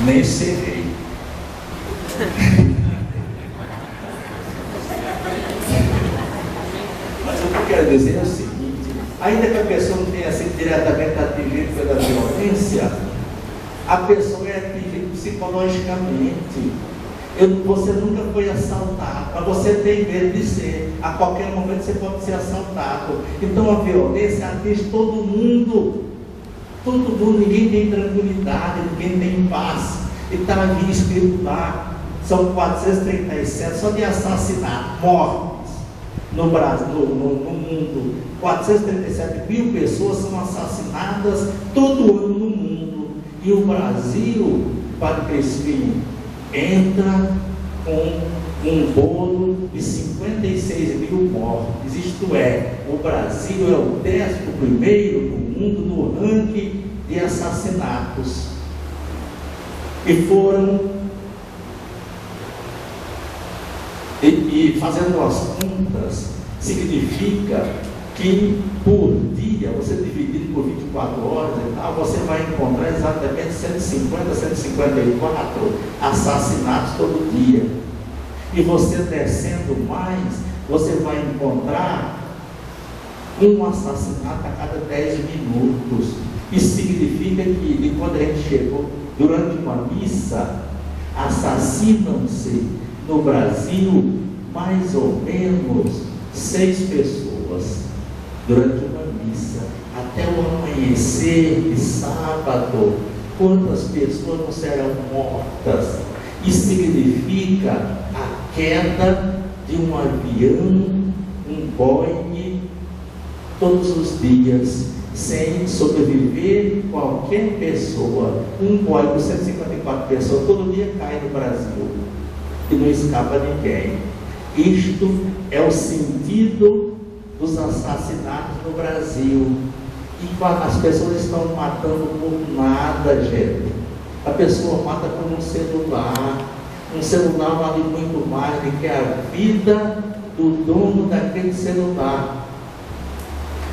nem serei. Mas o que eu quero dizer é o seguinte: ainda que a pessoa não tenha sido diretamente atingida pela violência, a pessoa é atingida psicologicamente. Você nunca foi assaltado, mas você tem medo de ser. A qualquer momento você pode ser assaltado. Então a violência atinge todo mundo. Todo mundo, ninguém tem tranquilidade, ninguém tem paz. E está aqui escrito lá, são 437 só de assassinato, mortes no Brasil, no mundo. 437 mil pessoas são assassinadas todo ano no mundo. E o Brasil, para esse fim, entra com um bolo de 56 mil mortes. Isto é, o Brasil é o 11º no mundo no ranking de assassinatos. E fazendo as contas, significa que por dia, você dividido por 24 horas e tal, você vai encontrar exatamente 150, 154 assassinatos todo dia. E você descendo mais, você vai encontrar um assassinato a cada 10 minutos. Isso significa que, de quando a gente chegou, durante uma missa, assassinam-se no Brasil mais ou menos 6 pessoas durante uma missa. Até o amanhecer de sábado, quantas pessoas não serão mortas? Isso significa a queda de um avião, um Boeing, todos os dias, sem sobreviver qualquer pessoa. Um Boeing com 154 pessoas todo dia cai no Brasil e não escapa ninguém. Isto é o sentido dos assassinatos no Brasil. E as pessoas estão matando por nada, gente. A pessoa mata por um celular. Um celular vale muito mais do que a vida do dono daquele celular.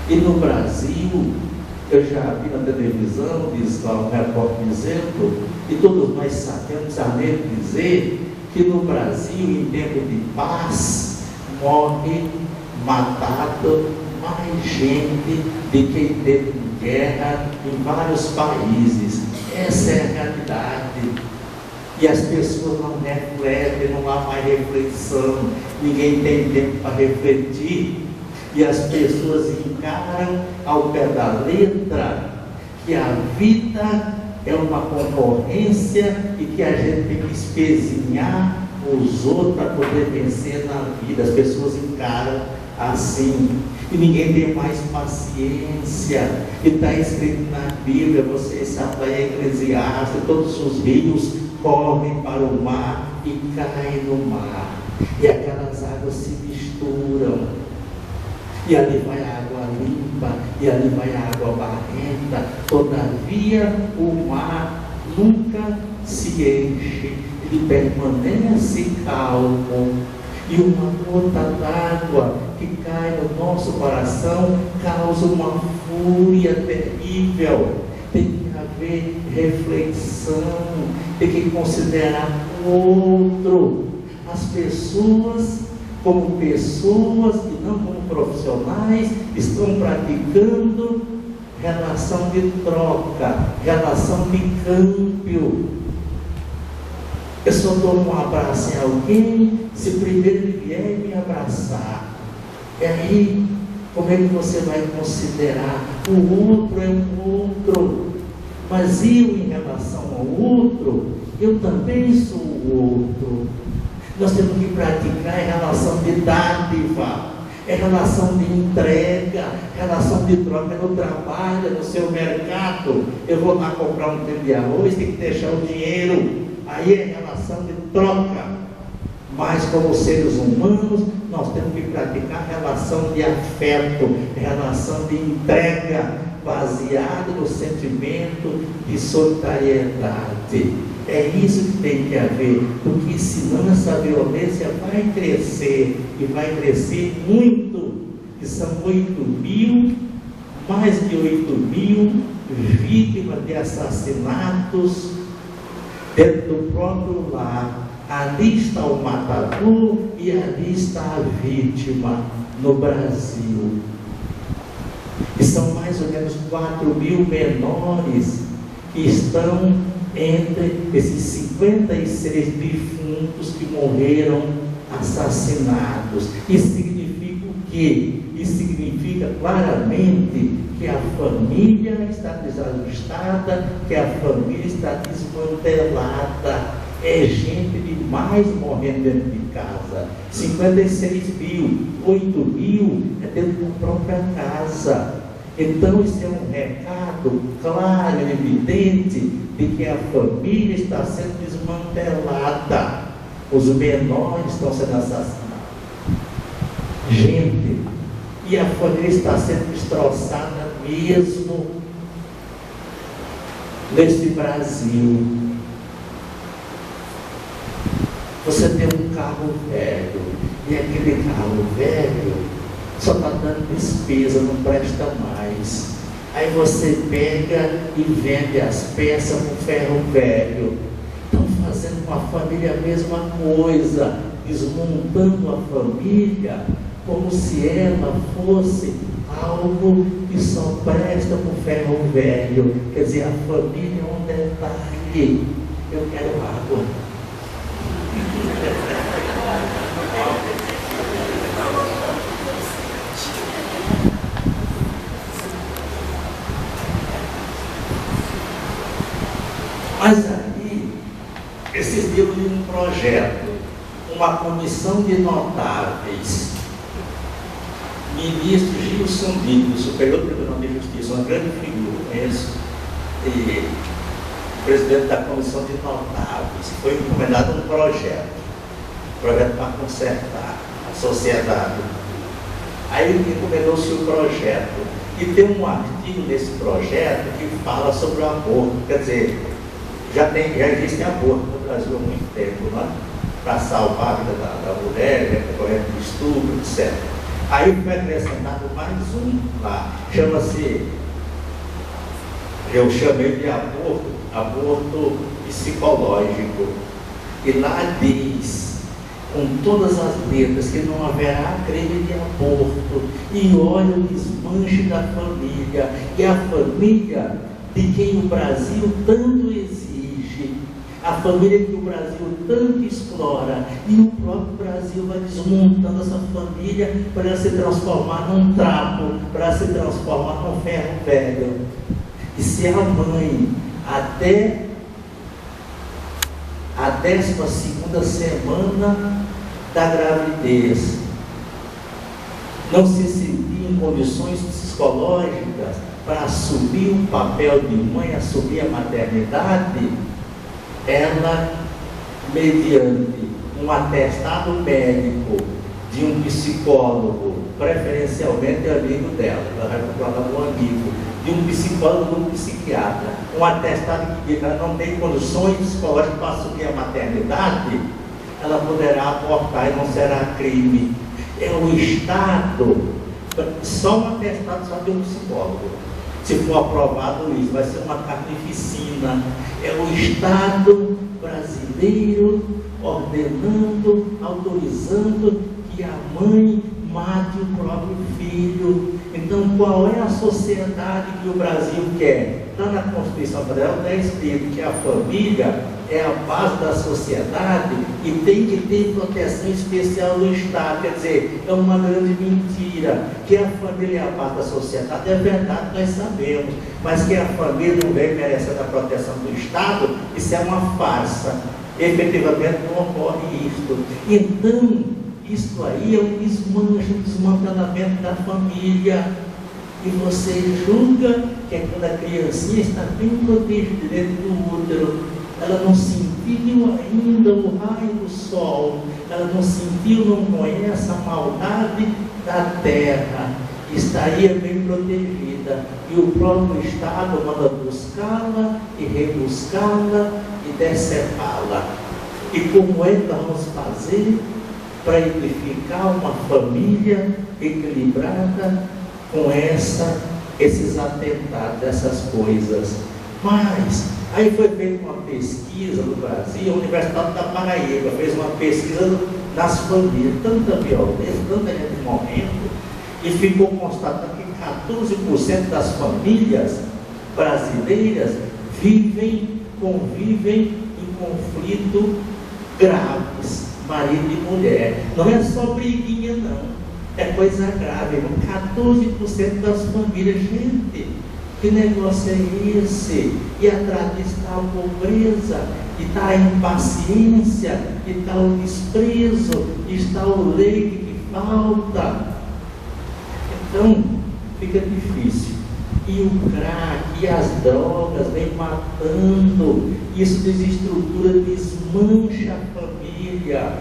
E no Brasil, eu já vi na televisão, diz lá um repórter dizendo, e todos nós sabemos, nem dizer, que no Brasil, em tempo de paz, morre matado mais gente do que em tempo de guerra em vários países. Essa é a realidade. E as pessoas não refletem, não há mais reflexão, ninguém tem tempo para refletir. E as pessoas encaram ao pé da letra que a vida é uma concorrência e que a gente tem que espezinhar os outros para poder vencer na vida. As pessoas encaram assim. E ninguém tem mais paciência. E está escrito na Bíblia, vocês sabem, em Eclesiastes, todos os rios correm para o mar e caem no mar. E aquelas águas se misturam. E ali vai a água limpa, e ali vai a água barrenta. Todavia o mar nunca se enche, ele permanece calmo. E uma gota d'água que cai no nosso coração causa uma fúria terrível. Tem que haver reflexão, tem que considerar o outro, as pessoas como pessoas e não como profissionais, estão praticando relação de troca, relação de câmbio. Eu só dou um abraço em alguém se primeiro ele vier me abraçar. E aí, como é que você vai considerar? O outro é um outro, mas eu em relação ao outro, eu também sou o outro. Nós temos que praticar em relação de dádiva, é relação de entrega, relação de troca no trabalho, no seu mercado. Eu vou lá comprar um quilo de arroz, tem que deixar o dinheiro. Aí é relação de troca. Mas como seres humanos, nós temos que praticar relação de afeto, relação de entrega, baseado no sentimento de solidariedade. É isso que tem que haver, porque senão essa violência vai crescer, e vai crescer muito, que são 8 mil, mais de 8 mil vítimas de assassinatos dentro do próprio lar. Ali está o matador e ali está a vítima, no Brasil. E são mais ou menos 4.000 menores que estão entre esses 56 defuntos que morreram assassinados. Isso significa o quê? Isso significa claramente que a família está desajustada, que a família está desmantelada. É gente demais morrendo dentro de casa. 56 mil, 8 mil é dentro da própria casa. Então isso é um recado claro e evidente de que a família está sendo desmantelada. Os menores estão sendo assassinados. Gente, e a família está sendo destroçada mesmo neste Brasil. Você tem um carro velho, e aquele carro velho só está dando despesa, não presta mais. Aí você pega e vende as peças com ferro velho. Estão fazendo com a família a mesma coisa, desmontando a família como se ela fosse algo que só presta com ferro velho. Quer dizer, a família é um detalhe. Eu quero água. Mas aí, esses dias eu li um projeto, uma comissão de notáveis, ministro Gilson Dino, Superior Tribunal de Justiça, uma grande figura, conheço, e presidente da comissão de notáveis, foi encomendado um projeto para consertar a sociedade. Aí encomendou-se o projeto, e tem um artigo nesse projeto que fala sobre o aborto, quer dizer, já existe aborto no Brasil há muito tempo, né? Para salvar a vida da mulher, correndo de estupro, etc. Aí foi acrescentado mais um lá, chama-se, eu chamei de aborto psicológico. E lá diz, com todas as letras, que não haverá crime de aborto. E olha o desmanche da família, e a família de quem o Brasil tanto exige, a família que o Brasil tanto explora, e o próprio Brasil vai desmontando essa família para se transformar num trapo, para se transformar num ferro velho. E se a mãe, até a 12ª semana da gravidez, não se sentir em condições psicológicas para assumir o papel de mãe, assumir a maternidade, ela, mediante um atestado médico de um psicólogo, preferencialmente amigo dela, ela vai procurar um amigo, de um psicólogo ou um psiquiatra, um atestado que diz que ela não tem condições psicológicas para assumir a maternidade, ela poderá abortar e não será crime. É o Estado, só um atestado só de um psicólogo. Se for aprovado isso, vai ser uma carnificina. É o Estado brasileiro ordenando, autorizando que a mãe mate o próprio filho. Então, qual é a sociedade que o Brasil quer? Está na Constituição Federal, está escrito que a família é a base da sociedade e tem que ter proteção especial do Estado. Quer dizer, é uma grande mentira. Que a família é a base da sociedade, é verdade, nós sabemos. Mas que a família não vem merecendo a proteção do Estado, isso é uma farsa. Efetivamente não ocorre isso. Então, isso aí é um desmanche, um desmantelamento da família. E você julga que aquela criancinha está bem protegida dentro do útero. Ela não sentiu ainda o raio do sol. Ela não sentiu, não conhece a maldade da terra. Estaria bem protegida. E o próprio Estado manda buscá-la e rebuscá-la e decepá-la. E como é que nós vamos fazer para edificar uma família equilibrada com esses atentados, essas coisas? Mas, aí foi feita uma pesquisa no Brasil, a Universidade da Paraíba fez uma pesquisa nas famílias, tanta violência, tanta gente morrendo, e ficou constatado que 14% das famílias brasileiras convivem em conflito graves, marido e mulher. Não é só briguinha, não. É coisa grave. 14% das famílias, gente, que negócio é esse? E atrás disso está a pobreza, e está a impaciência, e está o desprezo, e está o leite que falta. Então, fica difícil. E o crack, e as drogas vem matando. Isso desestrutura, desmancha a família.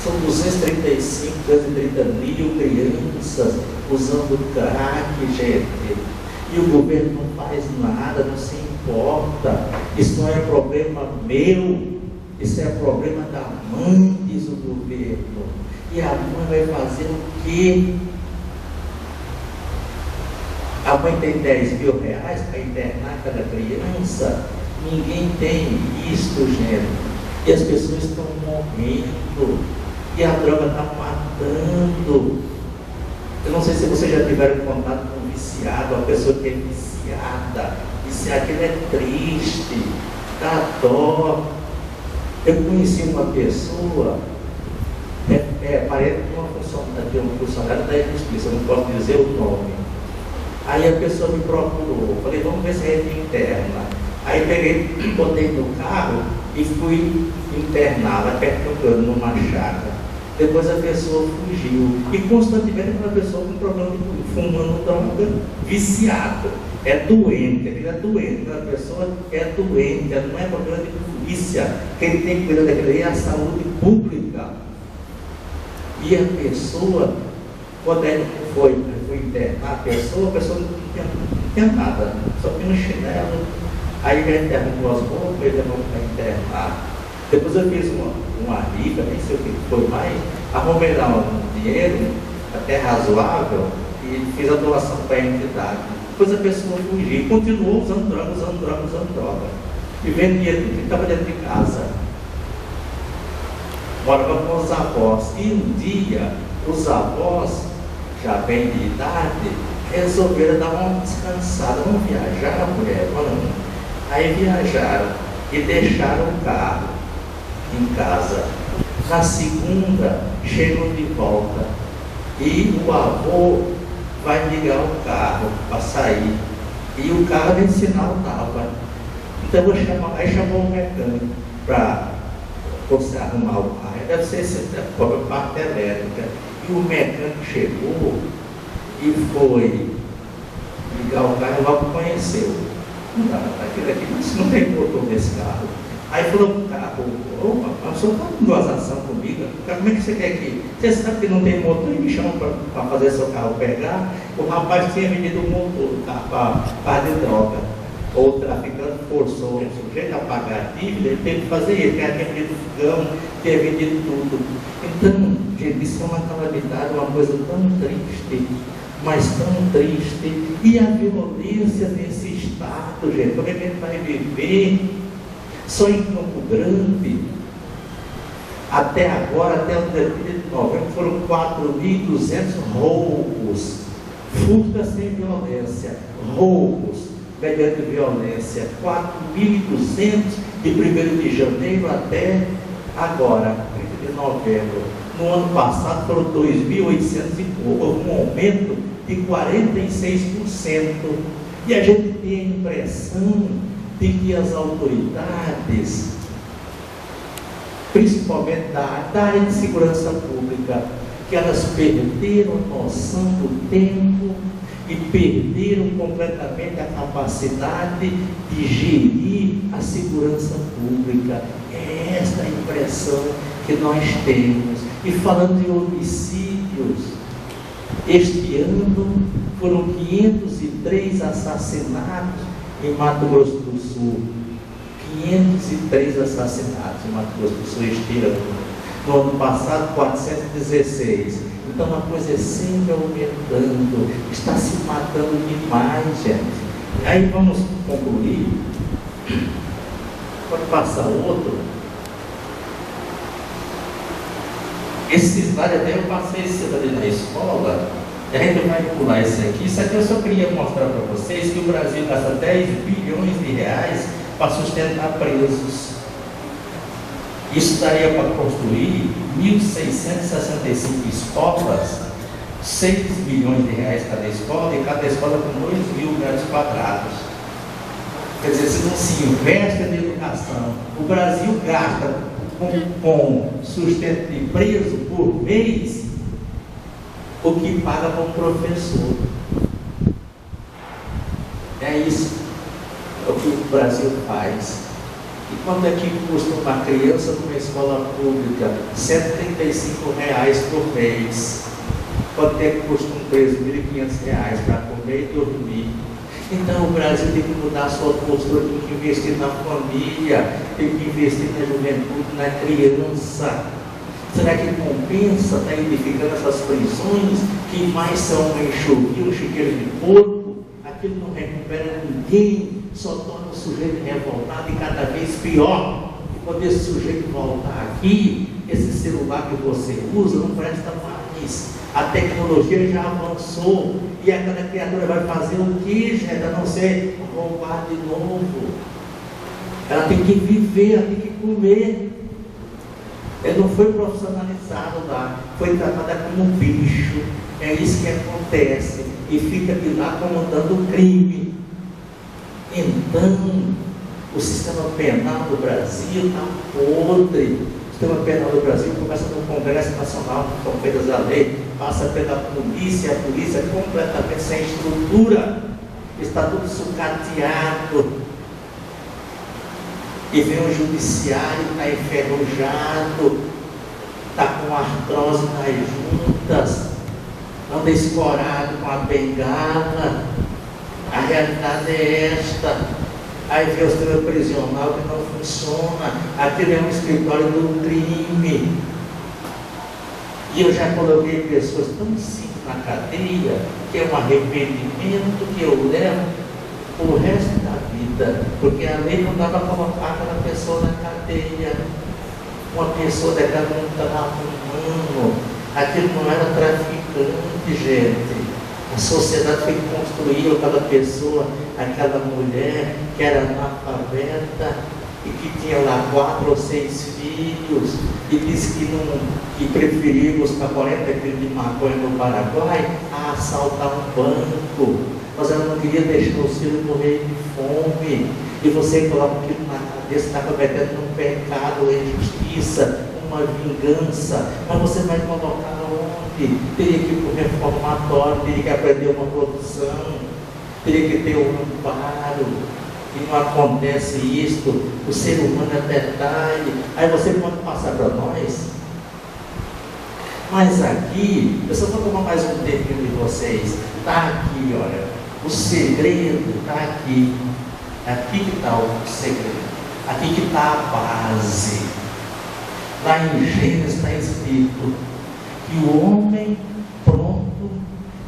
São 235, 230 mil crianças usando crack, gente. E o governo não faz nada, não se importa. Isso não é problema meu, isso é problema da mãe, diz o governo. E a mãe vai fazer o quê? A mãe tem 10 mil reais para internar cada criança. Ninguém tem isso, gente. E as pessoas estão morrendo. E a droga está matando. Eu não sei se vocês já tiveram contato com um viciado, uma pessoa que é viciada. Aquilo é triste, dá dó. Eu conheci uma pessoa, parente de um funcionário da justiça, eu não posso dizer o nome. Aí a pessoa me procurou, falei, vamos ver se a gente interna. Aí peguei, botei no carro e fui internar lá perto do cano, numa chácara. Depois a pessoa fugiu. E constantemente aquela pessoa com problema de fumando droga, viciada. É doente, ele é doente, aquela pessoa é doente, ela não é problema de polícia. Quem tem que cuidar daquilo é a saúde pública. E a pessoa, quando ele foi internar a pessoa não tinha nada, só tinha um chinelo. Aí já internou as roupas, ele levou para internar. Depois eu fiz uma rifa, nem sei o que foi mais, arrumei lá um dinheiro, até razoável, e fiz a doação para a entidade. Depois a pessoa fugiu, continuou usando droga. E vendia tudo que estava dentro de casa. Morava com os avós. E um dia, os avós, já bem de idade, resolveram dar uma descansada. Vamos viajar, mulher? Vamos. Aí viajaram e deixaram o carro em casa. Na segunda, chegam de volta e o avô vai ligar o carro para sair. E o carro nem sinal estava. Então eu vou chamar, aí chamou o mecânico para você arrumar o carro. Deve ser essa parte elétrica. E o mecânico chegou e foi ligar o carro e logo conheceu. Aquilo aqui, isso não tem motor nesse carro. Aí falou para o carro, opa, o senhor está com gozação comigo? Como é que você quer que? Você sabe que não tem motor e me chama para fazer seu carro pegar? O rapaz tinha vendido o motor do carro para de droga. Ou o traficante forçou o sujeito a pagar a dívida, ele teve que fazer isso, tinha vendido fogão, tinha vendido tudo. Então, gente, isso é uma calamidade, uma coisa tão triste, mas tão triste. E a violência nesse estado, gente, como é que a gente vai viver? Só em Campo Grande, até agora, até o dia de novembro, foram 4.200 roubos, furtas sem violência, roubos mediante violência, 4.200 de 1º de janeiro até agora, 30 de novembro. No ano passado foram 2.800 e pouco, houve um aumento de 46%. E a gente tem a impressão de que as autoridades, principalmente da área de segurança pública, que elas perderam a noção do tempo e perderam completamente a capacidade de gerir a segurança pública. É esta a impressão que nós temos. E falando em homicídios, este ano foram 503 assassinatos em Mato Grosso do Sul. 503 assassinatos em Mato Grosso do Sul este ano. No ano passado, 416. Então a coisa é sempre aumentando. Está se matando demais, gente. Aí vamos concluir. Pode passar outro. Esse slide até eu passei cedo ali na escola. A gente vai pular esse aqui. Isso aqui eu só queria mostrar para vocês que o Brasil gasta 10 bilhões de reais para sustentar presos. Isso daria para construir 1.665 escolas, 6 bilhões de reais cada escola, e cada escola com 2.000 metros quadrados. Quer dizer, se não se investe na educação, o Brasil gasta com sustento de preso por mês o que paga para um professor. É isso o que o Brasil faz. E quanto é que custa uma criança numa escola pública? R$ 135 por mês. Quanto é que custa um preso? R$ 1.500 para comer e dormir. Então o Brasil tem que mudar a sua postura, tem que investir na família, tem que investir na juventude, na criança. Será que compensa estar edificando essas prisões que mais são uma enxovia, um chiqueiro de porco? Aquilo não recupera ninguém, só torna o sujeito revoltado e cada vez pior. E quando esse sujeito voltar aqui, esse celular que você usa não presta mais. A tecnologia já avançou e aquela criatura vai fazer o que, gente? A não ser roubar de novo. Ela tem que viver, ela tem que comer. Ela não foi profissionalizada lá, foi tratada como um bicho. É isso que acontece. E fica de lá comandando o crime. Então, o sistema penal do Brasil está podre. O sistema penal do Brasil começa no Congresso Nacional, com feitas da lei, passa pela polícia, a polícia é completamente sem estrutura, está tudo sucateado. E vem o judiciário, está enferrujado, está com artrose nas juntas, anda escorado com a bengala. A realidade é esta. Aí vem o sistema prisional que não funciona. Aquilo é um escritório do crime. E eu já coloquei pessoas tão simples na cadeia, que é um arrependimento que eu levo o resto da vida. Porque a lei não dava para colocar aquela pessoa na cadeia. Uma pessoa daquela não estava humano. Aquilo não era traficante, gente. A sociedade foi construir aquela pessoa, aquela mulher que era analfabeta e que tinha lá 4 ou 6 filhos e disse que preferia buscar 40 quilos de maconha no Paraguai a assaltar um banco. Mas ela não queria deixar os filhos morrer de fome. E você coloca aquilo na cabeça, está cometendo um pecado, injustiça, uma vingança. Mas você vai colocar onde? Teria que ir para o reformatório, teria que aprender uma profissão, teria que ter um amparo. E não acontece isso. O ser humano é detalhe. Aí você pode passar para nós. Mas aqui, eu só vou tomar mais um tempinho de vocês. Está aqui, olha. O segredo está aqui. Aqui que está o segredo. Aqui que está a base. Lá em Gênesis está escrito que o homem pronto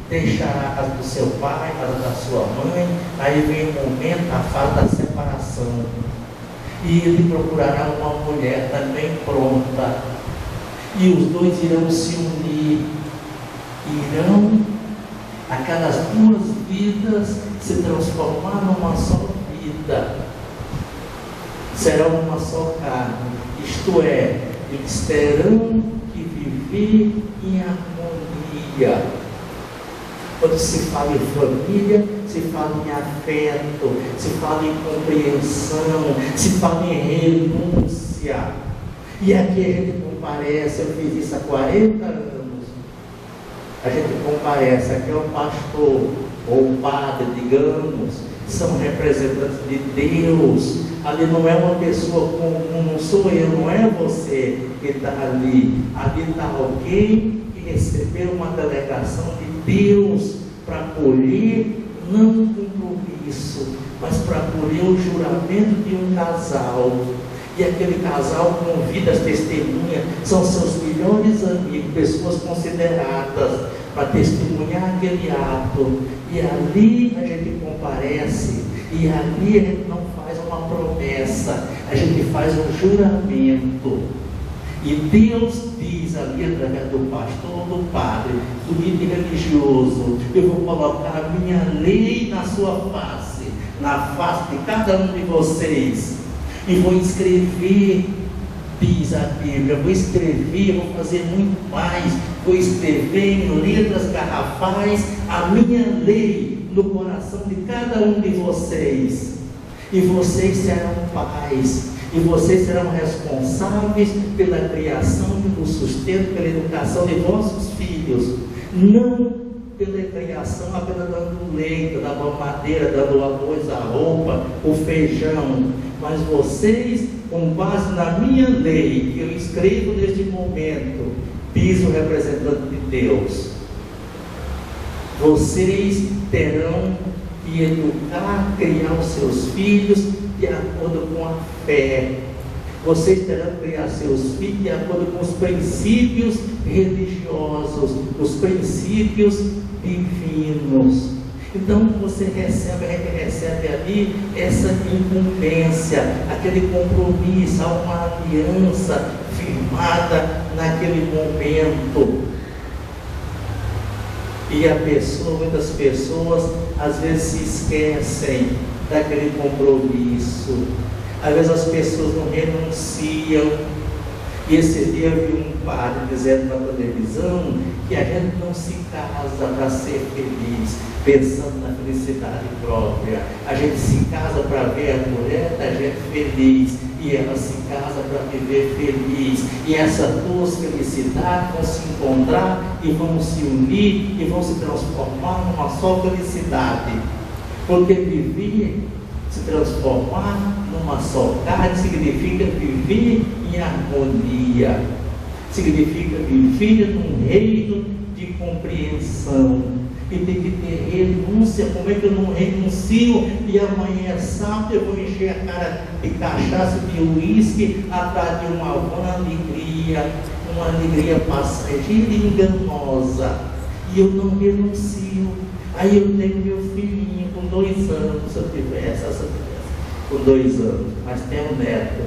deixará a casa do seu pai, a casa da sua mãe. Aí vem o momento, a fase da separação. E ele procurará uma mulher também pronta. E os dois irão se unir. Irão, aquelas 2 vidas, se transformar numa só vida. Serão uma só carne. Isto é, eles terão que viver em harmonia. Quando se fala em família, se fala em afeto, se fala em compreensão, se fala em renúncia. E aqui a gente comparece, eu fiz isso há 40 anos. A gente comparece, aqui é o pastor, ou o padre, digamos, são representantes de Deus. Ali não é uma pessoa comum, não sou eu, não é você que está ali. Ali está alguém que recebeu uma delegação de Deus para colher, não um compromisso, mas para colher o juramento de um casal. E aquele casal convida as testemunhas, são seus melhores amigos, pessoas consideradas, para testemunhar aquele ato. E ali a gente comparece E ali a gente não faz uma promessa, a gente faz um juramento. E Deus diz ali através do pastor, do padre, do líder religioso: eu vou colocar a minha lei na sua face, na face de cada um de vocês, e vou escrever, diz a Bíblia, vou escrever, vou fazer muito mais, vou escrever em letras garrafais a minha lei no coração de cada um de vocês, e vocês serão pais. E vocês serão responsáveis pela criação, pelo sustento, pela educação de vossos filhos. Não pela criação apenas dando leite, dando madeira, dando o arroz, a roupa, o feijão. Mas vocês, com base na minha lei, que eu escrevo neste momento, diz o representante de Deus, vocês terão que educar, criar os seus filhos de acordo com a fé. Vocês terão que criar seus filhos de acordo com os princípios religiosos, os princípios divinos. Então você recebe, a gente recebe ali essa incumbência, aquele compromisso, uma aliança firmada naquele momento. E a pessoa, muitas pessoas às vezes se esquecem daquele compromisso. Às vezes as pessoas não renunciam. E esse dia eu vi um padre dizendo na televisão que a gente não se casa para ser feliz, pensando na felicidade própria. A gente se casa para ver a mulher da gente feliz, e ela se casa para viver feliz. E essas duas felicidades vão se encontrar e vão se unir e vão se transformar numa só felicidade. Porque viver, se transformar numa só carne, significa viver em harmonia, significa viver num reino de compreensão. E tem que ter renúncia. Como é que eu não renuncio e amanhã é sábado eu vou encher a cara de cachaça, de uísque, atrás de uma alegria passageira e enganosa, e eu não renuncio. Aí eu tenho meu filhinho com 2 anos, se eu tivesse com 2 anos, mas tem um neto,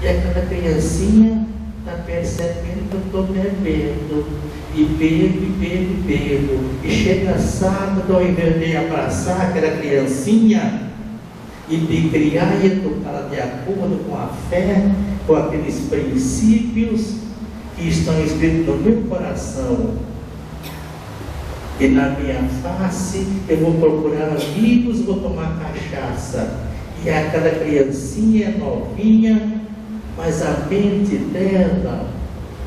e aquela criancinha está percebendo que eu estou bebendo, e bebo, e chega sábado, ao invés de abraçar aquela criancinha e de criar e educá-la de acordo com a fé, com aqueles princípios que estão escritos no meu coração, e na minha face eu vou procurar amigos, vou tomar cachaça, e aquela criancinha é novinha, mas a mente dela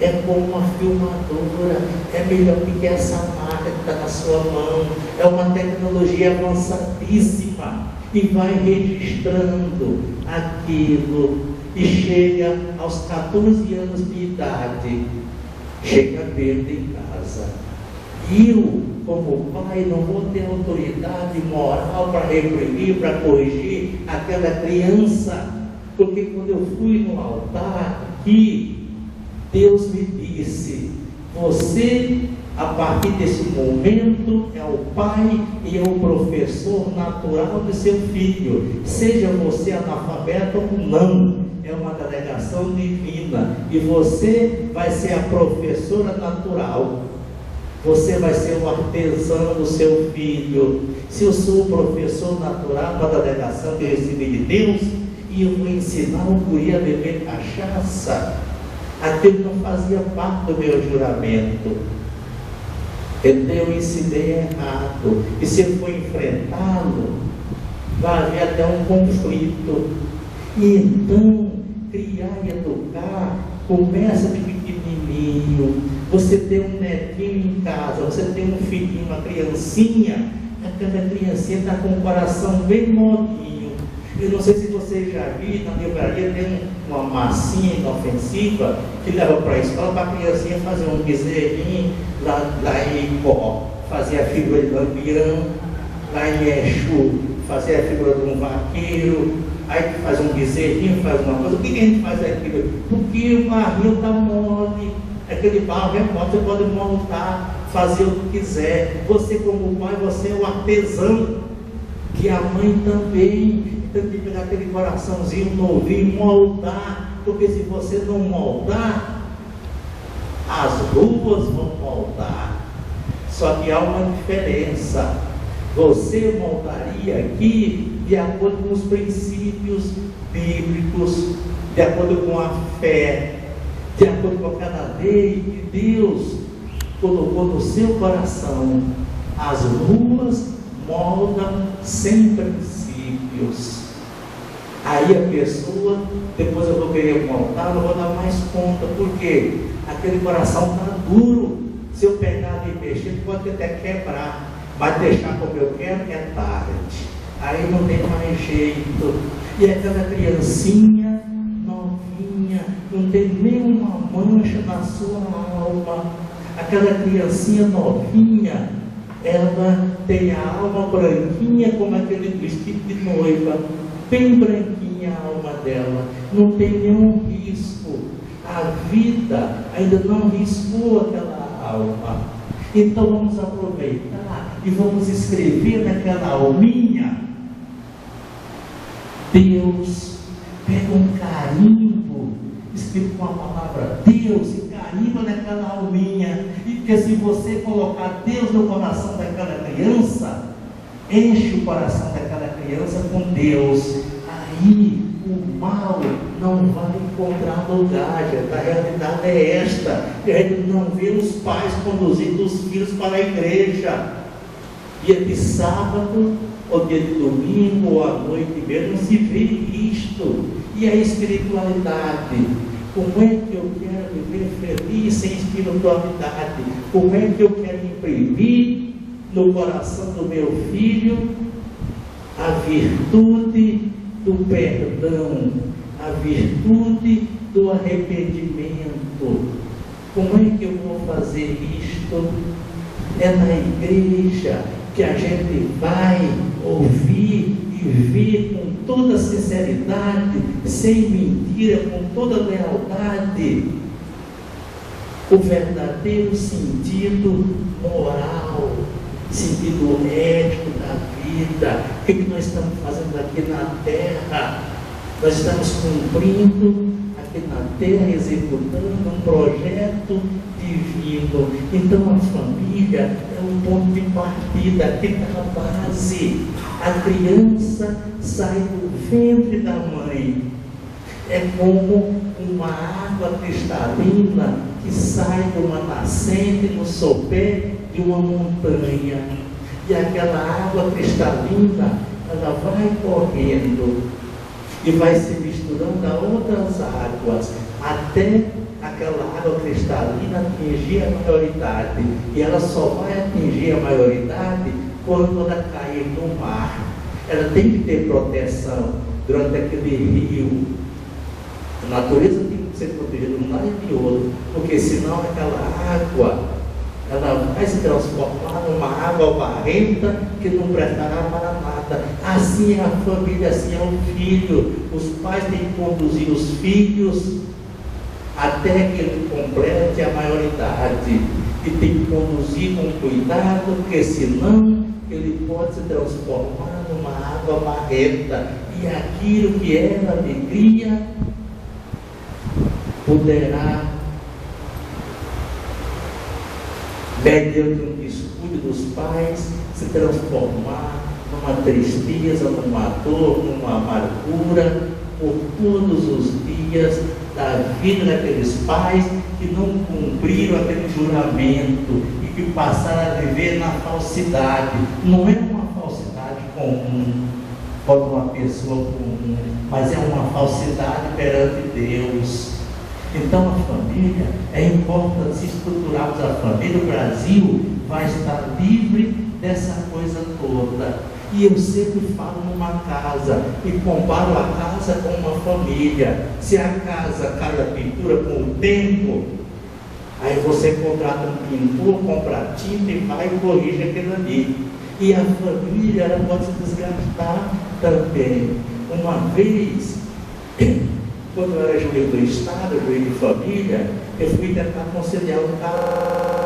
é como uma filmadora, é melhor que essa máquina que está na sua mão, é uma tecnologia avançadíssima, e vai registrando aquilo, e chega aos 14 anos de idade, chega bêbado em casa. E eu, como pai, não vou ter autoridade moral para reprimir, para corrigir aquela criança, porque quando eu fui no altar aqui, Deus me disse: você, a partir desse momento, é o pai e é o professor natural de seu filho, seja você analfabeto ou não, é uma delegação divina, e você vai ser a professora natural, você vai ser o artesão do seu filho. Se eu sou o professor natural da delegação que eu recebi de Deus, e eu vou ensinar o guri a beber cachaça, aquilo não fazia parte do meu juramento. Então eu ensinei errado, e se eu for enfrentá-lo, vai haver até um conflito. E então, criar e educar começa de pequenininho. Você tem um netinho em casa, você tem um filhinho, uma criancinha, aquela criancinha está com o coração bem molinho. Eu não sei se você já viu, na livraria tem uma massinha inofensiva que leva para a escola para a criancinha fazer um bezerrinho lá em Icó, fazer a figura de lampião, lá em Exu, fazer a figura de um vaqueiro, aí faz um bezerrinho, faz uma coisa. Por que a gente faz aquilo? Porque o barril está mole, aquele barro é mole, você pode montar, fazer o que quiser. Você como pai, você é o artesão que a mãe também tem que pegar aquele coraçãozinho novinho, moldar, porque se você não moldar, as ruas vão moldar. Só que há uma diferença. Você moldaria aqui de acordo com os princípios bíblicos, de acordo com a fé, de acordo com aquela lei que Deus colocou no seu coração. As ruas moldam sem princípios. Aí a pessoa, depois eu vou querer moldar, não vou dar mais conta, porque aquele coração está duro. Se eu pegar e mexer, pode até quebrar, mas deixar como eu quero é tarde. Aí não tem mais jeito. E aquela criancinha novinha, não tem nenhuma mancha na sua alma. Aquela criancinha novinha, ela tem a alma branquinha como aquele vestido de noiva, bem branquinha a alma dela, não tem nenhum risco. A vida ainda não riscou aquela alma. Então vamos aproveitar e vamos escrever naquela alminha. Deus, pega um carimbo escrito com a palavra Deus e carimba naquela alminha. E porque se você colocar Deus no coração daquela criança, enche o coração daquela criança com Deus, aí o mal não vai encontrar lugar. A realidade é esta, que a gente não vê os pais conduzindo os filhos para a igreja, dia de sábado, ou dia de domingo, ou à noite mesmo, não se vê isto. E a espiritualidade, como é que eu quero viver feliz sem espiritualidade? Como é que eu quero imprimir no coração do meu filho a virtude do perdão, a virtude do arrependimento? Como é que eu vou fazer isto? É na igreja que a gente vai ouvir e ver com toda sinceridade, sem mentira, com toda lealdade, o verdadeiro sentido moral, sentido ético da vida. O que nós estamos fazendo aqui na terra? Nós estamos cumprindo aqui na terra, executando um projeto divino. Então a família é um ponto de partida, aqui está a base. A criança sai do ventre da mãe, é como uma água cristalina que sai de uma nascente no sopé de uma montanha, e aquela água cristalina, ela vai correndo e vai se misturando a outras águas, até aquela água cristalina atingir a maioridade. E ela só vai atingir a maioridade quando ela cair no mar. Ela tem que ter proteção durante aquele rio. A natureza tem que ser protegida de um lado e de outro, porque senão aquela água, ela vai se transformar numa água barrenta que não prestará para nada. Assim é a família, assim é o filho. Os pais têm que conduzir os filhos até que ele complete a maioridade, e tem que conduzir com cuidado, porque senão ele pode se transformar numa água barrenta, e aquilo que era alegria poderá, mediante um descuido dos pais, se transformar numa tristeza, numa dor, numa amargura, por todos os dias da vida daqueles pais que não cumpriram aquele juramento e que passaram a viver na falsidade. Não é uma falsidade comum para uma pessoa comum, mas é uma falsidade perante Deus. Então a família, é importante, se estruturarmos a família, o Brasil vai estar livre dessa coisa toda. E eu sempre falo numa casa e comparo a casa com uma família. Se a casa cai a pintura com o tempo, aí você contrata um pintor, compra tinta e vai e corrige aquilo ali. E a família, ela pode se desgastar também. Uma vez, quando eu era juiz do Estado, juiz de família, eu fui tentar conciliar um cara